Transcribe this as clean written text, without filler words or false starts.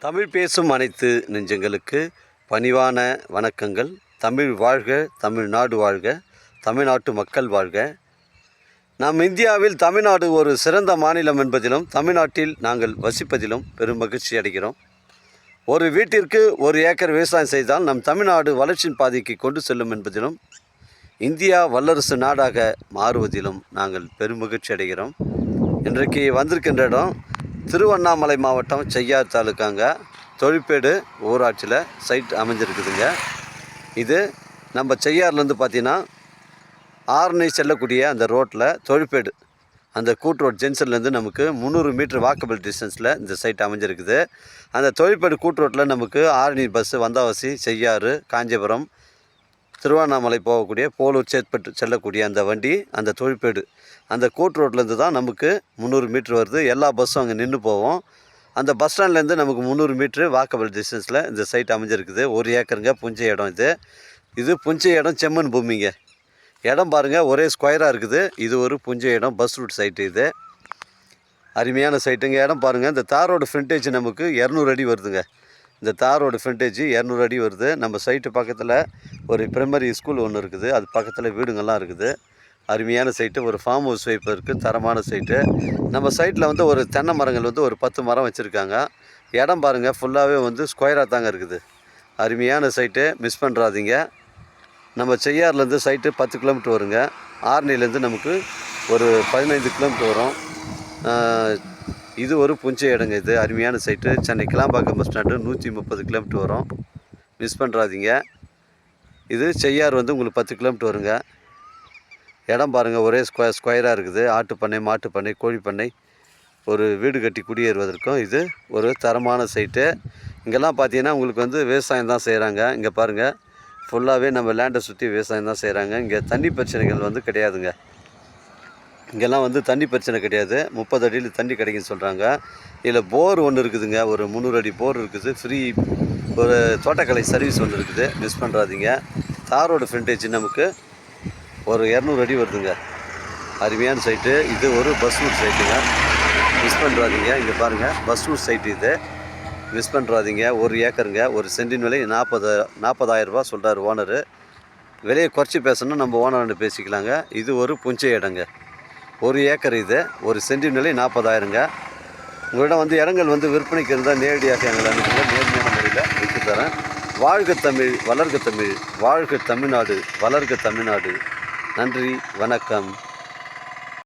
தமிழ் பேசும் அனைத்து நெஞ்சங்களுக்கு பணிவான வணக்கங்கள். தமிழ் வாழ்க, தமிழ்நாடு வாழ்க, தமிழ்நாட்டு மக்கள் வாழ்க. நம் இந்தியாவில் தமிழ்நாடு ஒரு சிறந்த மாநிலம் என்பதிலும் தமிழ்நாட்டில் நாங்கள் வசிப்பதிலும் பெரும் மகிழ்ச்சி அடைகிறோம். ஒரு வீட்டிற்கு 1 ஏக்கர் விவசாயம் செய்தால் நம் தமிழ்நாடு வளர்ச்சியின் பாதைக்கு கொண்டு செல்லும் என்பதிலும் இந்தியா வல்லரசு நாடாக மாறுவதிலும் நாங்கள் பெரும் மகிழ்ச்சி அடைகிறோம். இன்றைக்கு வந்திருக்கின்ற இடம் திருவண்ணாமலை மாவட்டம் செய்யார் தாலுக்காங்க, தொழிற்பேடு ஊராட்சியில் சைட் அமைஞ்சிருக்குதுங்க. இது நம்ம செய்யார்லேருந்து பார்த்தீங்கன்னா ஆரணி செல்லக்கூடிய அந்த ரோட்டில் தொழிற்பேடு அந்த கூட்டு ரோட் ஜென்ஷன்லேருந்து நமக்கு 300 மீட்டர் வாக்கபிள் டிஸ்டன்ஸில் இந்த சைட் அமைஞ்சிருக்குது. அந்த தொழிற்பேடு கூட்டு ரோட்டில் நமக்கு ஆரணி பஸ்ஸு வந்தாவாசி, செய்யாறு, காஞ்சிபுரம், திருவண்ணாமலை போகக்கூடிய போலூர், சேத்பட்டு செல்லக்கூடிய அந்த வண்டி அந்த தொழிற்பேடு அந்த கூட்டு ரோட்லேருந்து தான் நமக்கு 300 மீட்ரு வருது. எல்லா பஸ்ஸும் அங்கே நின்று போவோம். அந்த பஸ் ஸ்டாண்ட்லேருந்து நமக்கு 300 மீட்ரு வாக்கபிள் டிஸ்டன்ஸில் இந்த சைட் அமைஞ்சிருக்குது. 1 ஏக்கருங்க, புஞ்சை இடம். இது புஞ்சை இடம், செம்மண் பூமிங்க. இடம் பாருங்கள், ஒரே ஸ்கொயராக இருக்குது. இது ஒரு புஞ்சை இடம், பஸ் ரூட் சைட்டு. இது அருமையான சைட்டுங்க. இடம் பாருங்கள், இந்த தாரோட ஃப்ரண்டேஜ் நமக்கு 200 அடி வருதுங்க. இந்த தாரோட ஃப்ரண்டேஜ் 200 அடி வருது. நம்ம சைட்டு பக்கத்தில் ஒரு பிரைமரி ஸ்கூல் ஒன்று இருக்குது. அது பக்கத்தில் வீடுங்கள்லாம் இருக்குது. அருமையான சைட்டு. ஒரு ஃபார்ம் ஹவுஸ் வைப் இருக்குது. தரமான சைட்டு. நம்ம சைட்டில் ஒரு தென்னை மரங்கள் ஒரு 10 மரம் வச்சுருக்காங்க. இடம் பாருங்கள், ஃபுல்லாகவே ஸ்கொயராக தாங்க இருக்குது. அருமையான சைட்டு, மிஸ் பண்ணுறாதீங்க. நம்ம செய்யார்லேருந்து சைட்டு 10 கிலோமீட்டர் வருங்க. ஆரணிலேருந்து நமக்கு ஒரு 15 கிலோமீட்டர் வரும். இது ஒரு புஞ்சை இடங்க. இது அருமையான site. Chennai Kilambakkam bus stand 130 kilometre வரும். மிஸ் பண்ணுறாதீங்க. இது செய்யார் உங்களுக்கு 10 கிலோமீட்டர் வருங்க. இடம் பாருங்கள், ஒரே ஸ்கொயராக இருக்குது. ஆட்டுப்பண்ணை, மாட்டுப்பண்ணை, கோழிப்பண்ணை, ஒரு வீடு கட்டி குடியேறுவதற்கும் இது ஒரு தரமான சைட்டு. இங்கெல்லாம் பார்த்தீங்கன்னா உங்களுக்கு விவசாயம் தான் செய்கிறாங்க. இங்கே பாருங்கள், ஃபுல்லாகவே நம்ம லேண்டை சுற்றி விவசாயம் தான் செய்கிறாங்க. இங்கே தண்ணி பிரச்சனைகள் கிடையாதுங்க. இங்கெல்லாம் தண்ணி பிரச்சனை கிடையாது. 30 அடியில் தண்ணி கிடைக்குன்னு சொல்கிறாங்க. இதில் போர் ஒன்று இருக்குதுங்க. ஒரு 300 அடி போர் இருக்குது. ஃப்ரீ ஒரு தோட்டக்கலை சர்வீஸ் ஒன்று இருக்குது. மிஸ் பண்ணுறாதீங்க. தாரோட ஃப்ரண்டேஜ் நமக்கு ஒரு 200 அடி வருதுங்க. அருமையான சைட்டு. இது ஒரு பஸ் ரூட் சைட்டுங்க. மிஸ் பண்ணுறாதீங்க. இங்கே பாருங்கள், பஸ் ரூட் சைட்டு. இது மிஸ் பண்ணுறாதீங்க. 1 ஏக்கருங்க. ஒரு சென்டின் விலை 40,000 ரூபா சொல்கிறார் ஓனரு. விலையை குறைச்சி பேசணும்னா நம்ம ஓனர்கிட்ட பேசிக்கலாங்க. இது ஒரு புஞ்சை இடங்க. 1 ஏக்கர். இது ஒரு சென்டின் விலை 40,000ங்க. உங்களிடம் இடங்கள் விற்பனைக்கு இருந்தால் நேரடியாக எங்களை அனுப்புங்க. நேர்மையான முறையில் விற்று தரேன். வாழ்க தமிழ், வளர்க தமிழ், வாழ்க தமிழ்நாடு, வளர்க தமிழ்நாடு. நன்றி, வணக்கம்.